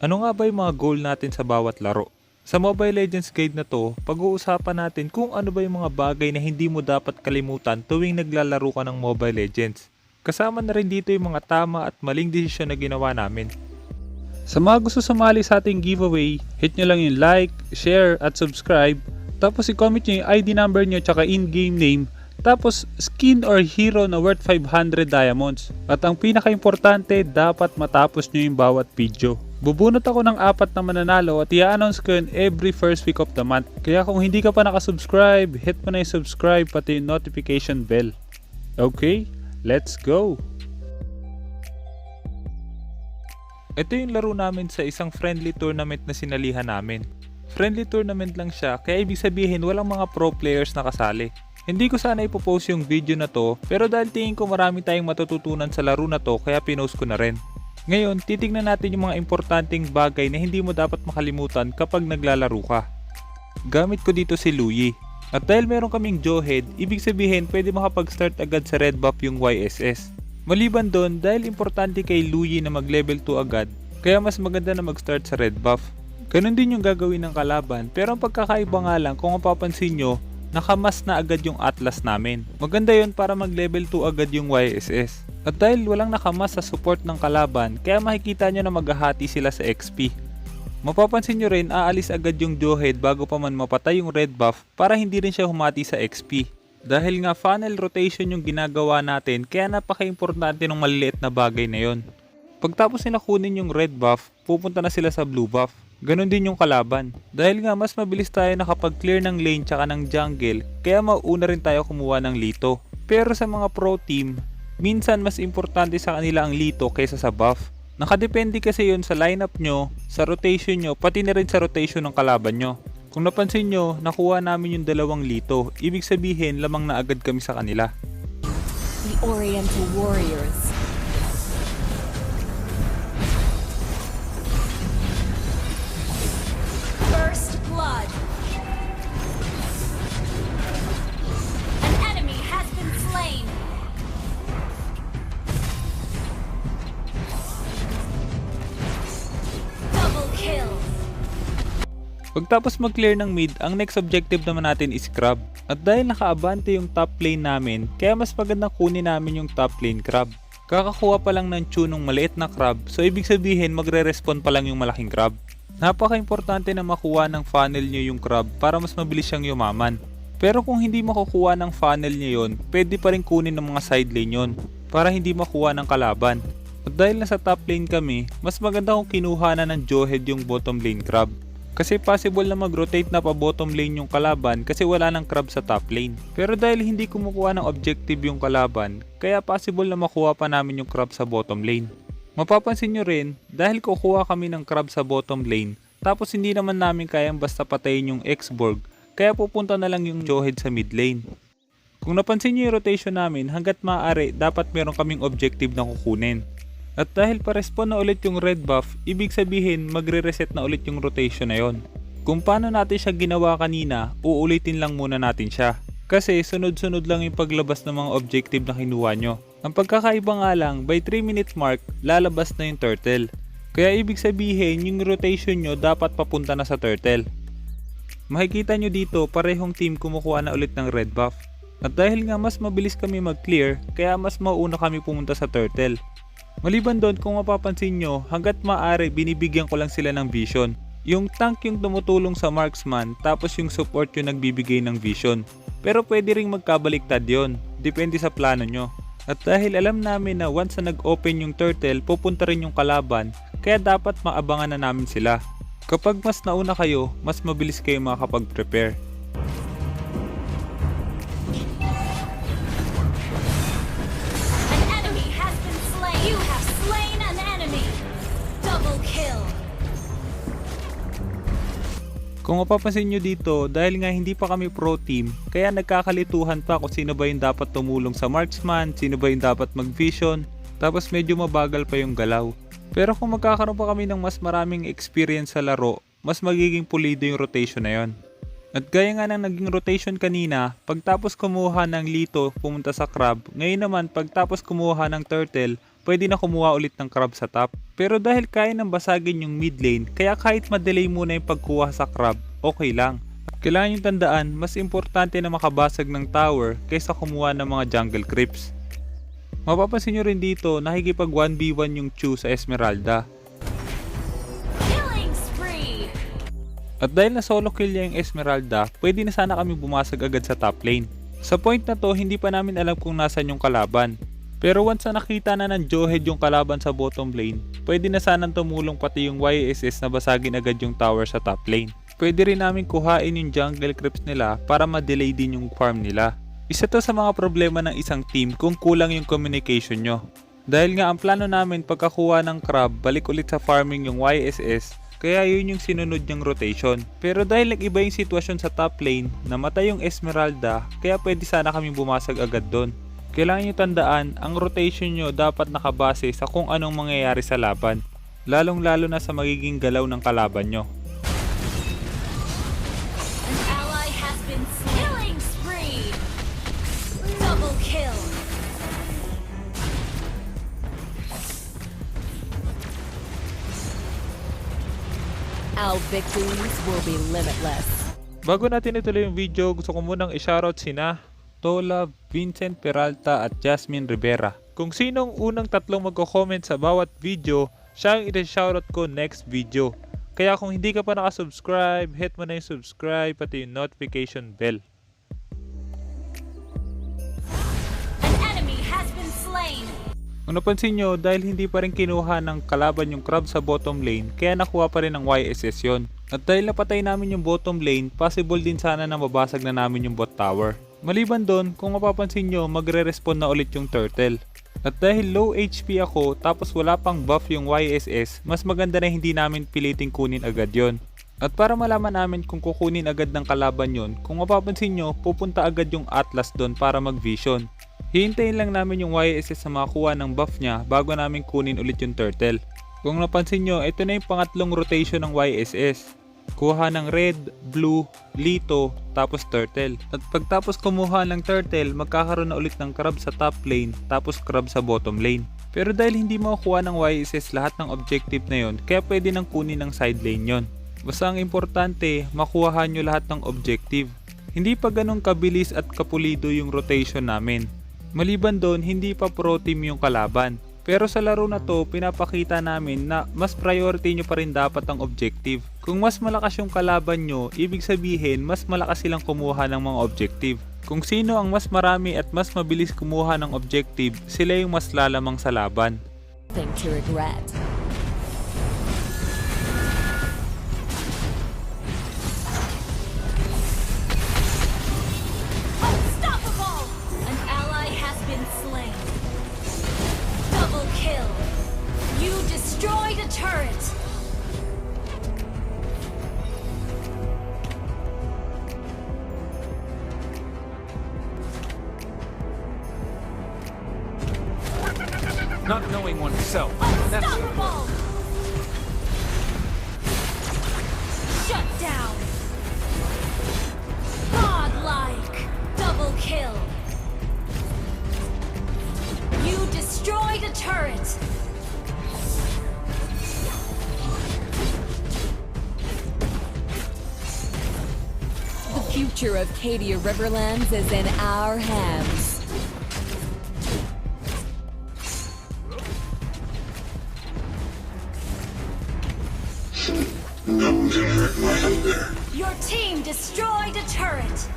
Ano nga ba yung mga goal natin sa bawat laro? Sa Mobile Legends Guide na to, pag-uusapan natin kung ano ba yung mga bagay na hindi mo dapat kalimutan tuwing naglalaro ka ng Mobile Legends. Kasama na rin dito yung mga tama at maling desisyon na ginawa namin. Sa mga gusto sumali sa ating giveaway, hit nyo lang yung like, share at subscribe. Tapos i-comment nyo yung ID number nyo tsaka in-game name. Tapos skin or hero na worth 500 diamonds. At ang pinaka-importante, dapat matapos nyo yung bawat video. Bubunot ako ng 4 na mananalo at i-announce ko yun every first week of the month. Kaya kung hindi ka pa nakasubscribe, hit mo na yung subscribe pati yung notification bell. Okay, let's go! Ito yung laro namin sa isang friendly tournament na sinalihan namin. Friendly tournament lang siya, kaya ibig sabihin walang mga pro players na kasali. Hindi ko sana ipopost yung video na to, pero dahil tingin ko marami tayong matututunan sa laro na to, kaya pinost ko na rin. Ngayon, titignan natin yung mga importanteng bagay na hindi mo dapat makalimutan kapag naglalaro ka. Gamit ko dito si Luyi. At dahil meron kaming Jawhead, ibig sabihin pwede makapag-start agad sa red buff yung YSS. Maliban doon, dahil importante kay Luyi na mag-level 2 agad, kaya mas maganda na mag-start sa red buff. Ganun din yung gagawin ng kalaban, pero ang pagkakaiba nga lang kung mapapansin nyo, nakamas na agad yung Atlas namin. Maganda yon para mag-level 2 agad yung YSS. At dahil walang nakamas sa support ng kalaban, kaya makikita nyo na maghahati sila sa XP. Mapapansin nyo rin, aalis agad yung Jawhead bago pa man mapatay yung red buff para hindi rin siya humati sa XP. Dahil nga funnel rotation yung ginagawa natin, kaya napaka-importante ng maliliit na bagay na yon. Pagtapos nila kunin yung red buff, pupunta na sila sa blue buff. Ganon din yung kalaban. Dahil nga mas mabilis tayo nakapag-clear ng lane tsaka ng jungle, kaya mauna rin tayo kumuha ng Lito. Pero sa mga pro team, minsan mas importante sa kanila ang Lito kaysa sa buff. Nakadepende kasi yon sa lineup nyo, sa rotation nyo, pati na rin sa rotation ng kalaban nyo. Kung napansin nyo, nakuha namin yung 2 Lito. Ibig sabihin, lamang na agad kami sa kanila. The Oriental Warriors. First blood. An enemy has been slain. Double kill. Pagtapos mag-clear ng mid, ang next objective naman natin is crab. At dahil nakaabante yung top lane namin, kaya mas magandang kunin namin yung top lane crab. Kakakuha pa lang ng tune ng maliit na crab, so ibig sabihin magre-respawn pa lang yung malaking crab. Napaka-importante na makuha ng funnel nyo yung crab para mas mabilis siyang yumaman. Pero kung hindi makukuha ng funnel nyo yun, pwede pa rin kunin ng mga side lane yun para hindi makuha ng kalaban. At dahil nasa top lane kami, mas maganda kung kinuha na ng Jawhead yung bottom lane crab. Kasi possible na mag-rotate na pa bottom lane yung kalaban kasi wala ng crab sa top lane. Pero dahil hindi kumukuha ng objective yung kalaban, kaya possible na makuha pa namin yung crab sa bottom lane. Mapapansin nyo rin, dahil kukuha kami ng crab sa bottom lane, tapos hindi naman namin kayang basta patayin yung X-Borg, kaya pupunta na lang yung Jawhead sa mid lane. Kung napansin nyo yung rotation namin, hanggat maaari dapat meron kaming objective na kukunin. At dahil pa-respawn na ulit yung red buff, ibig sabihin magre-reset na ulit yung rotation na yon. Kung paano natin siya ginawa kanina, uulitin lang muna natin siya. Kasi sunod-sunod lang yung paglabas ng mga objective na kinuha nyo. Ang pagkakaiba nga lang, by 3 minute mark, lalabas na yung turtle. Kaya ibig sabihin, yung rotation nyo dapat papunta na sa turtle. Makikita nyo dito, parehong team kumukuha na ulit ng red buff. At dahil nga mas mabilis kami mag-clear, kaya mas mauna kami pumunta sa turtle. Maliban doon, kung mapapansin nyo, hanggat maaari binibigyan ko lang sila ng vision. Yung tank yung tumutulong sa marksman, tapos yung support yung nagbibigay ng vision. Pero pwede ring magkabaliktad yon, depende sa plano nyo. At dahil alam namin na once na nag-open yung turtle, pupunta rin yung kalaban, kaya dapat maabangan na namin sila. Kapag mas nauna kayo, mas mabilis kayo makakapag-prepare. You have slain an enemy. Double kill. Kung mapapansin nyo dito, dahil nga hindi pa kami pro team, kaya nagkakalituhan pa kung sino ba yung dapat tumulong sa marksman, sino ba yung dapat mag-vision, tapos medyo mabagal pa yung galaw. Pero kung magkakaroon pa kami ng mas maraming experience sa laro, mas magiging pulido yung rotation na yon. At gaya nga ng naging rotation kanina, pagtapos kumuha ng Lito pumunta sa crab, ngayon naman pagtapos kumuha ng turtle, pwede na kumuha ulit ng crab sa top. Pero dahil kaya nang basagin yung mid lane, kaya kahit madelay muna yung pagkuha sa crab, okay lang. Kailangan yung tandaan, mas importante na makabasag ng tower kaysa kumuha ng mga jungle creeps. Mapapansin nyo rin dito, nakikipag 1v1 yung Chu sa Esmeralda. Killing spree! At dahil na solo kill niya yung Esmeralda, pwede na sana kami bumasag agad sa top lane. Sa point na to, hindi pa namin alam kung nasan yung kalaban. Pero once na nakita na ng Johead yung kalaban sa bottom lane, pwede na sanang tumulong pati yung YSS na basagin agad yung tower sa top lane. Pwede rin namin kuhain yung jungle creeps nila para ma-delay din yung farm nila. Isa to sa mga problema ng isang team kung kulang yung communication nyo. Dahil nga ang plano namin pagkakuha ng crab, balik ulit sa farming yung YSS, kaya yun yung sinunod niyang rotation. Pero dahil nag-iba yung sitwasyon sa top lane, namatay yung Esmeralda, kaya pwede sana kami bumasag agad doon. Kailangan nyo tandaan, ang rotation nyo dapat nakabase sa kung anong mangyayari sa laban, lalong-lalo na sa magiging galaw ng kalaban nyo. An ally has been killing spree! Double kill! Our victories will be limitless. Bago natin ituloy yung video, gusto ko munang i-shoutout sina Tola, Vincent Peralta at Jasmine Rivera. Kung sinong unang tatlong magko-comment sa bawat video, siya ang i-shoutout ko next video. Kaya kung hindi ka pa nakasubscribe, hit mo na yung subscribe pati yung notification bell. An enemy has been slain! Kung napansin nyo, dahil hindi pa rin kinuha ng kalaban yung crab sa bottom lane, kaya nakuha pa rin ng YSS yon. At dahil napatay namin yung bottom lane, possible din sana na mabasag na namin yung bot tower. Maliban doon, kung mapapansin nyo, magre-respawn na ulit yung turtle. At dahil low HP ako, tapos wala pang buff yung YSS, mas maganda na hindi namin piliting kunin agad yon. At para malaman namin kung kukunin agad ng kalaban yon, kung mapapansin nyo, pupunta agad yung Atlas doon para mag-vision. Hihintayin lang namin yung YSS na makakuha ng buff niya bago namin kunin ulit yung turtle. Kung napansin nyo, ito na yung pangatlong rotation ng YSS. Kuha ng red, blue, lito, tapos turtle. At pagtapos kumuha ng turtle, magkakaroon na ulit ng crab sa top lane, tapos crab sa bottom lane. Pero dahil hindi makukuha ng YSS lahat ng objective na yon, kaya pwede nang kunin ng side lane yon. Basta ang importante, makuha nyo lahat ng objective. Hindi pa ganun kabilis at kapulido yung rotation namin. Maliban doon, hindi pa pro team yung kalaban. Pero sa laro na to, pinapakita namin na mas priority nyo pa rin dapat ang objective. Kung mas malakas yung kalaban nyo, ibig sabihin mas malakas silang kumuha ng mga objective. Kung sino ang mas marami at mas mabilis kumuha ng objective, sila yung mas lalamang sa laban. Thing to regret. Unstoppable! An ally has been slain. Double kill! You destroyed a turret! Not knowing oneself. That's Unstoppable! Shut down! Godlike! Double kill! You destroyed a turret! The future of Cadia Riverlands is in our hands. Your team destroyed a turret!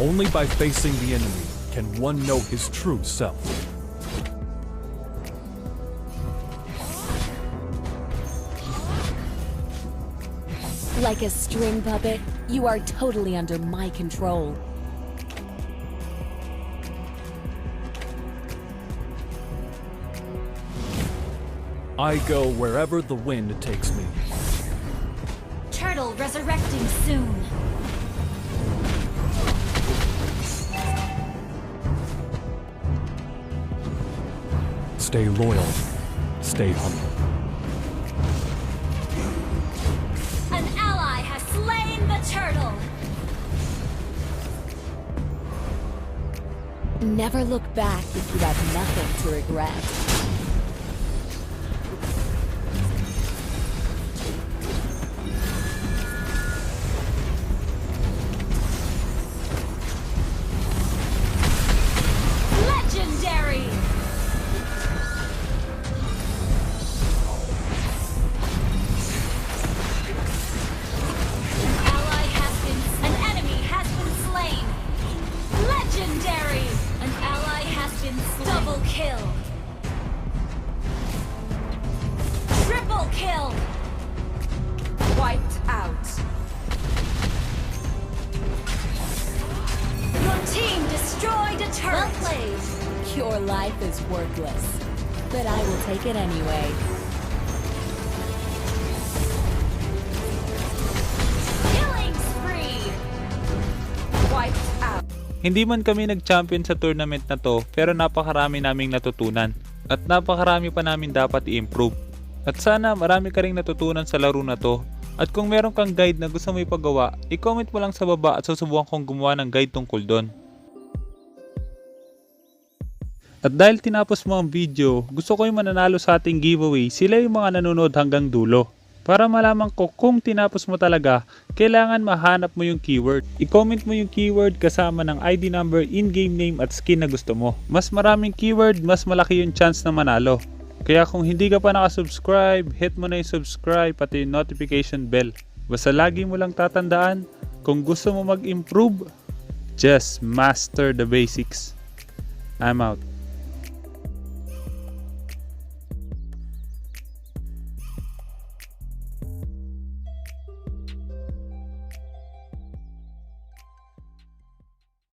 only by facing the enemy can one know his true self. Like a string puppet, you are totally under my control. I go wherever the wind takes me. Turtle resurrecting soon. Stay loyal. Stay humble. An ally has slain the turtle. Never look back if you have nothing to regret. Legendary! An enemy has been slain! Legendary! An ally has been slain. Double kill! Triple kill! Wiped out! Your team destroyed a turret! Well played! Your life is worthless, but I will take it anyway. Killing spree! Wiped out! Hindi man kami nag-champion sa tournament na to, pero napakarami naming natutunan. At napakarami pa namin dapat i-improve. At sana marami ka ring natutunan sa laro na to. At kung meron kang guide na gusto mo ipagawa, i-comment mo lang sa baba at susubukan kong gumawa ng guide tungkol doon. At dahil tinapos mo ang video, gusto ko yung mananalo sa ating giveaway, sila yung mga nanonood hanggang dulo. Para malaman ko kung tinapos mo talaga, kailangan mahanap mo yung keyword. I-comment mo yung keyword kasama ng ID number, in-game name at skin na gusto mo. Mas maraming keyword, mas malaki yung chance na manalo. Kaya kung hindi ka pa nakasubscribe, hit mo na yung subscribe pati yung notification bell. Basta lagi mo lang tatandaan, kung gusto mo mag-improve, just master the basics. I'm out.